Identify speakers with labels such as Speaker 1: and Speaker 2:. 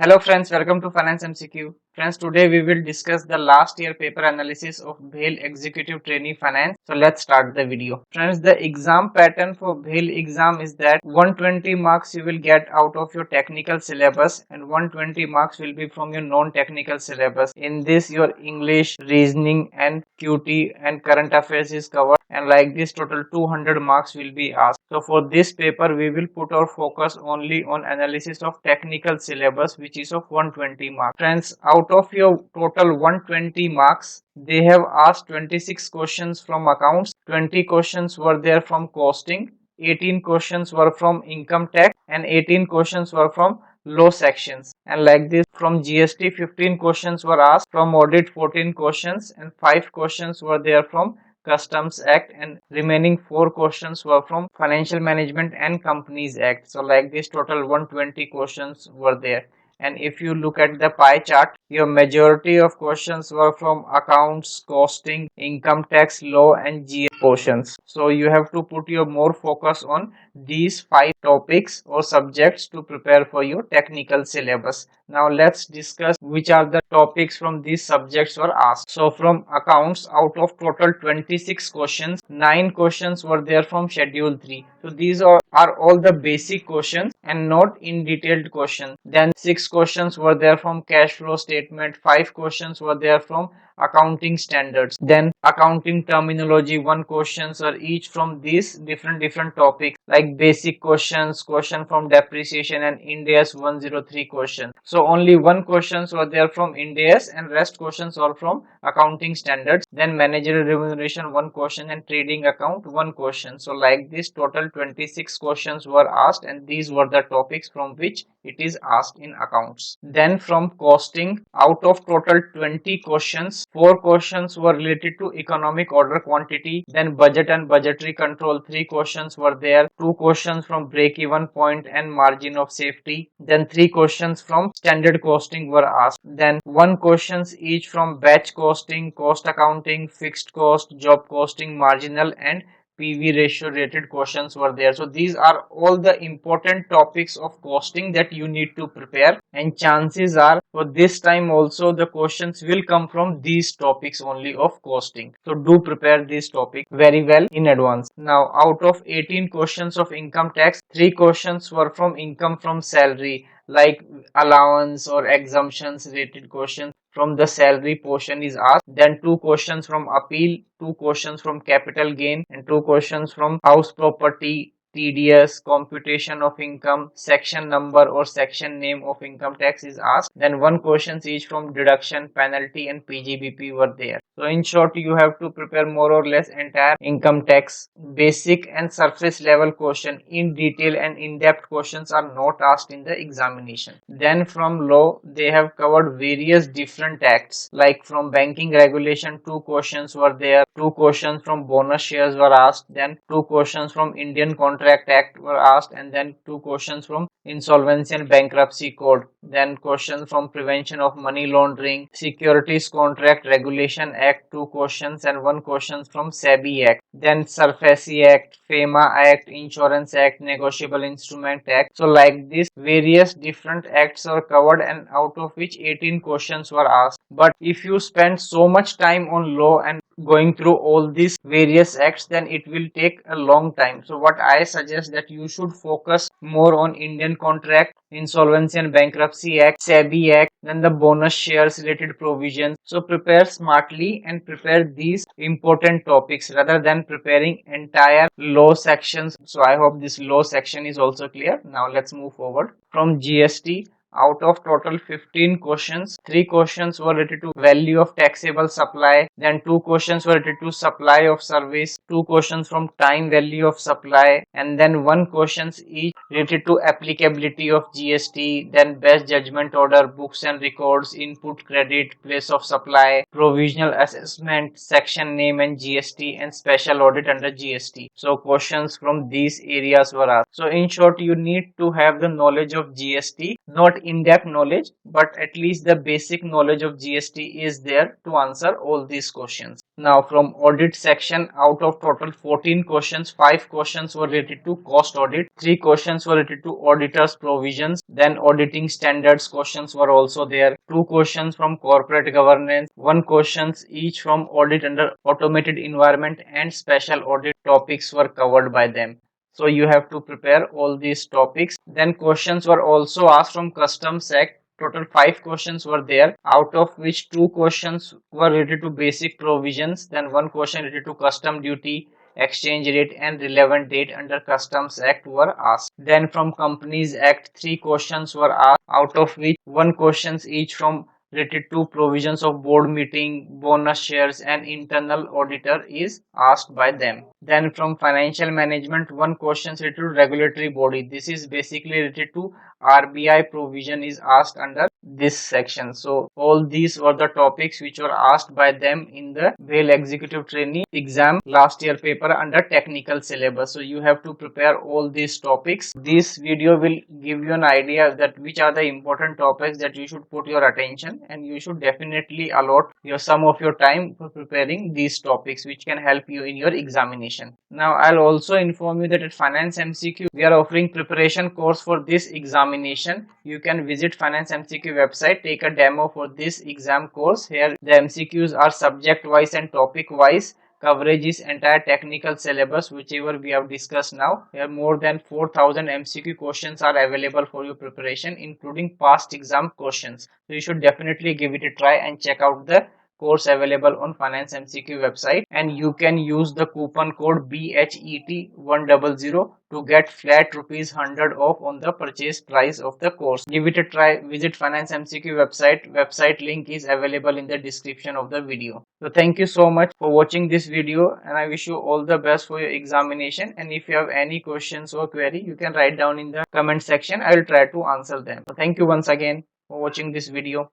Speaker 1: Hello friends, welcome to Finance MCQ. Friends, today we will discuss the last year paper analysis of BHEL Executive Trainee Finance. So let's start the video. Friends, the exam pattern for BHEL exam is that 120 marks you will get out of your technical syllabus and 120 marks will be from your non-technical syllabus. In this, your English, reasoning and QT and current affairs is covered, and like this total 200 marks will be asked. So for this paper we will put our focus only on analysis of technical syllabus, which is of 120 marks. Friends, out of your total 120 marks, they have asked 26 questions from accounts, 20 questions were there from costing, 18 questions were from income tax and 18 questions were from law sections. And like this, from GST 15 questions were asked, from audit 14 questions and 5 questions were there from Customs Act, and remaining 4 questions were from Financial Management and Companies Act. So like this total 120 questions were there. And if you look at the pie chart, your majority of questions were from accounts, costing, income tax, law and GS portions. So you have to put your more focus on these 5 topics or subjects to prepare for your technical syllabus. Now let's discuss which are the topics from these subjects were asked. So from accounts, out of total 26 questions, 9 questions were there from schedule 3. So these are all the basic questions and not in detailed questions. Then 6 questions were there from cash flow statement, 5 questions were there from accounting standards, then accounting terminology, 1 questions are each from these different topics like basic questions, question from depreciation and Ind AS 103 question. So only 1 questions were there from Ind AS and rest questions are from accounting standards. Then managerial remuneration 1 question and trading account 1 question. So like this total 26 questions were asked, and these were the topics from which it is asked in accounts. Then from costing, out of total 20 questions, 4 questions were related to economic order quantity, then budget and budgetary control 3 questions were there, 2 questions from break even point and margin of safety, then 3 questions from standard costing were asked, then 1 questions each from batch costing, cost accounting, fixed cost, job costing, marginal and PV ratio related questions were there. So these are all the important topics of costing that you need to prepare, and chances are for this time also the questions will come from these topics only of costing. So do prepare this topic very well in advance. Now out of 18 questions of income tax, 3 questions were from income from salary, like allowance or exemptions related questions from the salary portion is asked. Then 2 questions from appeal, 2 questions from capital gain and 2 questions from house property, TDS, computation of income, section number or section name of income tax is asked. Then 1 questions each from deduction, penalty and PGBP were there. So in short, you have to prepare more or less entire income tax. Basic and surface level question, in detail and in-depth questions are not asked in the examination. Then from law, they have covered various different acts, like from banking regulation 2 questions were there, 2 questions from bonus shares were asked, then 2 questions from Indian Contract Act were asked, and then 2 questions from Insolvency and Bankruptcy Code, then questions from prevention of money laundering, Securities Contract Regulation Act 2 questions and 1 questions from SEBI Act, then SURFACI Act, FEMA Act, Insurance Act, Negotiable Instrument Act. So like this various different acts are covered, and out of which 18 questions were asked. But if you spend so much time on law and going through all these various acts, then it will take a long time. So what I suggest that you should focus more on Indian Contract, Insolvency and Bankruptcy Act, SEBI Act, then the bonus shares related provisions. So prepare smartly and prepare these important topics rather than preparing entire law sections. So I hope this law section is also clear. Now let's move forward. From GST, out of total 15 questions, 3 questions were related to value of taxable supply, then 2 questions were related to supply of service, 2 questions from time value of supply, and then 1 questions each related to applicability of GST, then best judgment order, books and records, input credit, place of supply, provisional assessment, section name and GST, and special audit under GST. So questions from these areas were asked. So in short, you need to have the knowledge of GST, not not in-depth knowledge, but at least the basic knowledge of GST is there to answer all these questions. Now from audit section, out of total 14 questions, 5 questions were related to cost audit, 3 questions were related to auditors provisions, then auditing standards questions were also there, 2 questions from corporate governance, 1 questions each from audit under automated environment, and special audit topics were covered by them. So you have to prepare all these topics. Then questions were also asked from Customs Act. Total 5 questions were there, out of which 2 questions were related to basic provisions, then 1 question related to custom duty, exchange rate, and relevant date under Customs Act were asked. Then from Companies Act, 3 questions were asked, out of which 1 questions each from related to provisions of board meeting, bonus shares, and internal auditor is asked by them. Then from financial management, 1 question related to regulatory body. This is basically related to RBI provision is asked under this section. So all these were the topics which were asked by them in the BHEL executive trainee exam last year paper under technical syllabus. So you have to prepare all these topics. This video will give you an idea that which are the important topics that you should put your attention, and you should definitely allot some of your time for preparing these topics, which can help you in your examination. Now I'll also inform you that at Finance MCQ we are offering preparation course for this examination. You can visit Finance MCQ website, take a demo for this exam course. Here the MCQs are subject wise and topic wise. Coverage is entire technical syllabus whichever we have discussed now. Here more than 4000 MCQ questions are available for your preparation, including past exam questions. So you should definitely give it a try and check out the course available on Finance MCQ website, and you can use the coupon code BHET100 to get flat rupees 100 off on the purchase price of the course. Give it a try. Visit Finance MCQ website. Website link is available in the description of the video. So thank you so much for watching this video, and I wish you all the best for your examination. And if you have any questions or query, you can write down in the comment section. I will try to answer them. So thank you once again for watching this video.